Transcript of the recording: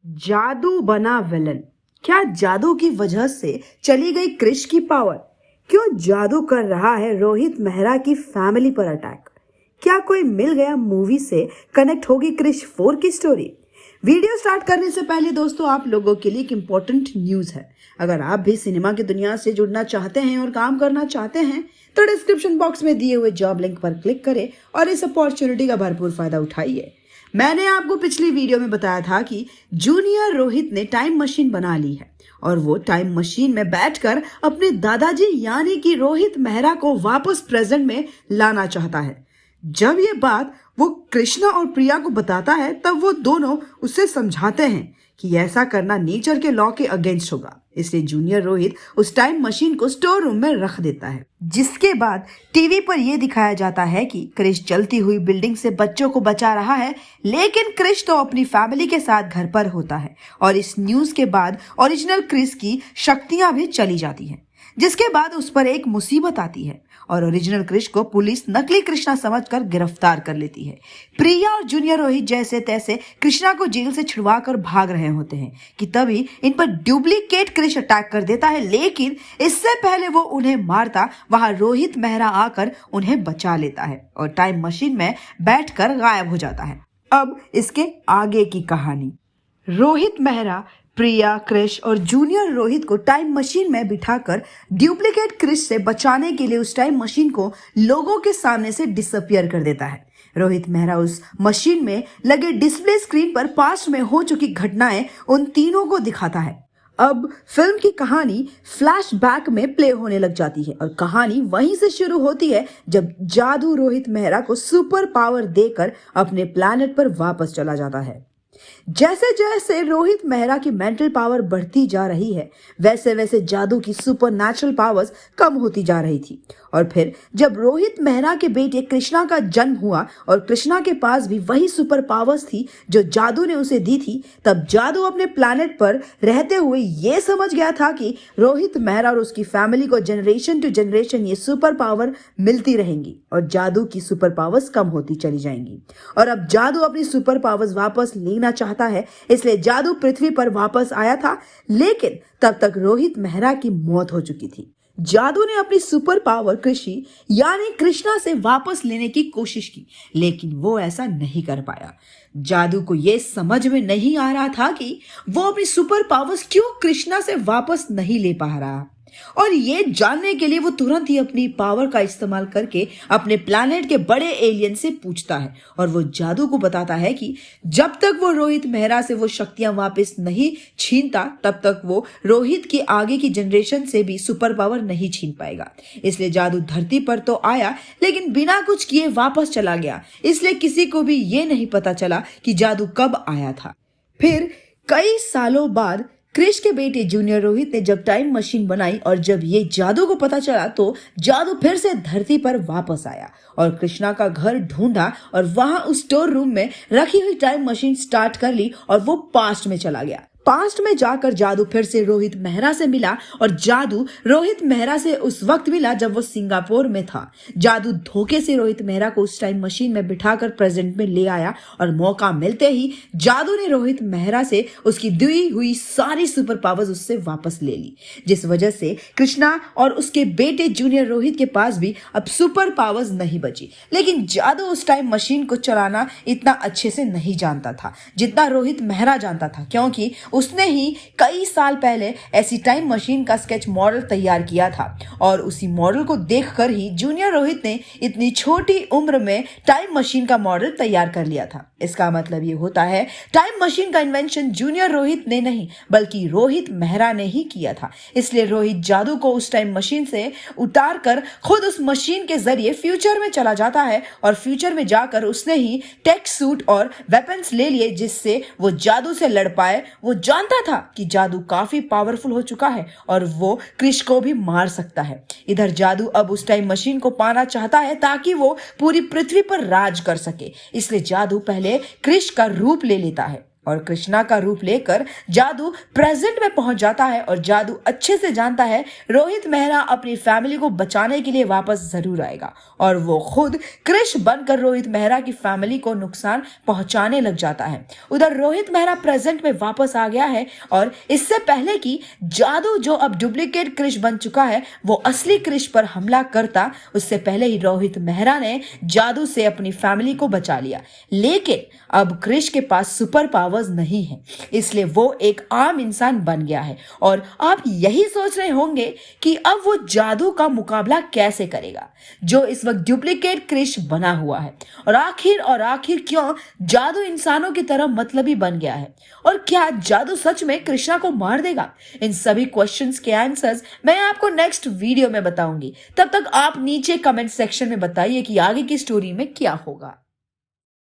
जादू बना विलन। क्या जादू की वजह से चली गई क्रिश की पावर? क्यों जादू कर रहा है रोहित मेहरा की फैमिली पर अटैक? क्या कोई मिल गया मूवी से कनेक्ट होगी क्रिश 4 की स्टोरी? वीडियो स्टार्ट करने से पहले दोस्तों आप लोगों के लिए एक इंपॉर्टेंट न्यूज है। अगर आप भी सिनेमा की दुनिया से जुड़ना चाहते हैं और काम करना चाहते हैं तो डिस्क्रिप्शन बॉक्स में दिए हुए जॉब लिंक पर क्लिक करें और इस अपॉर्चुनिटी का भरपूर फायदा उठाइए। मैंने आपको पिछली वीडियो में बताया था कि जूनियर रोहित ने टाइम मशीन बना ली है और वो टाइम मशीन में बैठकर अपने दादाजी यानी कि रोहित मेहरा को वापस प्रेजेंट में लाना चाहता है। जब ये बात वो कृष्णा और प्रिया को बताता है तब वो दोनों उससे समझाते हैं कि ऐसा करना नेचर के लॉ के अगेंस्ट होगा। इसलिए जूनियर रोहित उस टाइम मशीन को स्टोर रूम में रख देता है। जिसके बाद टीवी पर यह दिखाया जाता है कि क्रिश चलती हुई बिल्डिंग से बच्चों को बचा रहा है, लेकिन क्रिश तो अपनी फैमिली के साथ घर पर होता है और इस न्यूज के बाद ओरिजिनल क्रिश की शक्तियां भी चली जाती हैं। जिसके बाद उस पर एक मुसीबत आती है और ओरिजिनल क्रिश को पुलिस नकली कृष्णा समझकर गिरफ्तार कर लेती है। प्रिया और जूनियर रोहित जैसे तैसे कृष्णा को जेल से छुड़वा कर भाग रहे होते हैं कि तभी इन पर डुप्लीकेट क्रिश अटैक कर देता है, लेकिन इससे पहले वो उन्हें मारता वहां रोहित मेहरा आकर उन्हें बचा लेता है और टाइम मशीन में बैठकर गायब हो जाता है। अब इसके आगे की कहानी। रोहित मेहरा प्रिया, क्रिश और जूनियर रोहित को टाइम मशीन में बिठाकर डुप्लीकेट क्रिश से बचाने के लिए उस टाइम मशीन को लोगों के सामने से डिसअपियर कर देता है। रोहित मेहरा उस मशीन में लगे डिस्प्ले स्क्रीन पर पास्ट में हो चुकी घटनाएं उन तीनों को दिखाता है। अब फिल्म की कहानी फ्लैशबैक में प्ले होने लग जाती है और कहानी वहीं से शुरू होती है जब जादू रोहित मेहरा को सुपर पावर देकर अपने प्लैनेट पर वापस चला जाता है। जैसे जैसे रोहित मेहरा की मेंटल पावर बढ़ती जा रही है वैसे वैसे जादू की सुपर नेचुरल पावर्स कम होती जा रही थी और फिर जब रोहित मेहरा के बेटे कृष्णा का जन्म हुआ और कृष्णा के पास भी वही सुपर पावर्स थी जो जादू ने उसे दी थी, तब जादू अपने प्लैनेट पर रहते हुए ये समझ गया था कि रोहित मेहरा और उसकी फैमिली को जनरेशन टू जनरेशन ये सुपर पावर मिलती रहेंगी और जादू की सुपर पावर्स कम होती चली जाएंगी। और अब जादू अपनी सुपर पावर्स वापस लेना चाहता है, इसलिए जादू पृथ्वी पर वापस आया था, लेकिन तब तक रोहित मेहरा की मौत हो चुकी थी। जादू ने अपनी सुपर पावर कृषि यानी कृष्णा से वापस लेने की कोशिश की, लेकिन वो ऐसा नहीं कर पाया। जादू को यह समझ में नहीं आ रहा था कि वो अपनी सुपर पावर्स क्यों कृष्णा से वापस नहीं ले पा रहा और ये जानने के लिए वो तुरंत ही अपनी पावर का इस्तेमाल करके अपने प्लैनेट के बड़े एलियन से पूछता है और वो जादू को बताता है कि जब तक वो रोहित मेहरा से वो शक्तियां वापस नहीं छीनता तब तक वो रोहित की आगे की जनरेशन से भी सुपर पावर नहीं छीन पाएगा। इसलिए जादू धरती पर तो आया लेकिन बिना कुछ किए वापस चला गया, इसलिए किसी को भी ये नहीं पता चला कि जादू कब आया था। फिर कई सालों बाद क्रिश के बेटे जूनियर रोहित ने जब टाइम मशीन बनाई और जब ये जादू को पता चला तो जादू फिर से धरती पर वापस आया और कृष्णा का घर ढूंढा और वहां उस स्टोर रूम में रखी हुई टाइम मशीन स्टार्ट कर ली और वो पास्ट में चला गया। पास्ट में जाकर जादू फिर से रोहित मेहरा से मिला और जादू रोहित मेहरा से उस वक्त मिला जब वो सिंगापुर में था। जादू धोखे से रोहित मेहरा को उस टाइम मशीन में बिठाकर प्रेजेंट में ले आया और मौका मिलते ही जादू ने रोहित मेहरा से उसकी दी हुई सारी सुपर पावर्स उससे वापस ले ली, जिस वजह से कृष्णा और उसके बेटे जूनियर रोहित के पास भी अब सुपर पावर्स नहीं बची। लेकिन जादू उस टाइम मशीन को चलाना इतना अच्छे से नहीं जानता था जितना रोहित मेहरा जानता था, क्योंकि उसने ही कई साल पहले ऐसी टाइम मशीन का स्केच मॉडल तैयार किया था और उसी मॉडल को देखकर ही जूनियर रोहित ने इतनी छोटी उम्र में टाइम मशीन का मॉडल तैयार कर लिया था। इसका मतलब ये होता है टाइम मशीन का इन्वेंशन जूनियर रोहित ने नहीं बल्कि रोहित मेहरा ने ही किया था। इसलिए रोहित जादू को उस टाइम मशीन से उतार कर खुद उस मशीन के जरिए फ्यूचर में चला जाता है और फ्यूचर में जाकर उसने ही टेक सूट और वेपन्स ले लिए जिससे वो जादू से लड़ पाए। वो जानता था कि जादू काफी पावरफुल हो चुका है और वो क्रिश को भी मार सकता है। इधर जादू अब उस टाइम मशीन को पाना चाहता है ताकि वो पूरी पृथ्वी पर राज कर सके। इसलिए जादू पहले क्रिश का रूप ले लेता है और कृष्णा का रूप लेकर जादू प्रेजेंट में पहुंच जाता है और जादू अच्छे से जानता है रोहित मेहरा अपनी फैमिली को बचाने के लिए वापस जरूर आएगा और वो खुद कृष बनकर रोहित मेहरा की फैमिली को नुकसान पहुंचाने लग जाता है। उधर रोहित मेहरा प्रेजेंट में वापस आ गया है और इससे पहले कि जादू जो अब डुप्लीकेट कृष बन चुका है वो असली कृष पर हमला करता, उससे पहले ही रोहित मेहरा ने जादू से अपनी फैमिली को बचा लिया। लेकिन अब कृष के पास सुपर पावर्स नहीं है, इसलिए वो एक आम इंसान बन गया है और आप यही सोच रहे होंगे कि अब वो जादू का मुकाबला कैसे करेगा जो इस वक्त डुप्लीकेट कृष बना हुआ है। और आखिर क्यों जादू इंसानों की तरह मतलबी बन गया है और क्या जादू सच में कृष्णा को मार देगा? इन सभी क्वेश्चंस के आंसर्स मैं आपको नेक्स्ट वीडियो में बताऊंगी। तब तक आप नीचे कमेंट सेक्शन में बताइए कि आगे की स्टोरी में क्या होगा।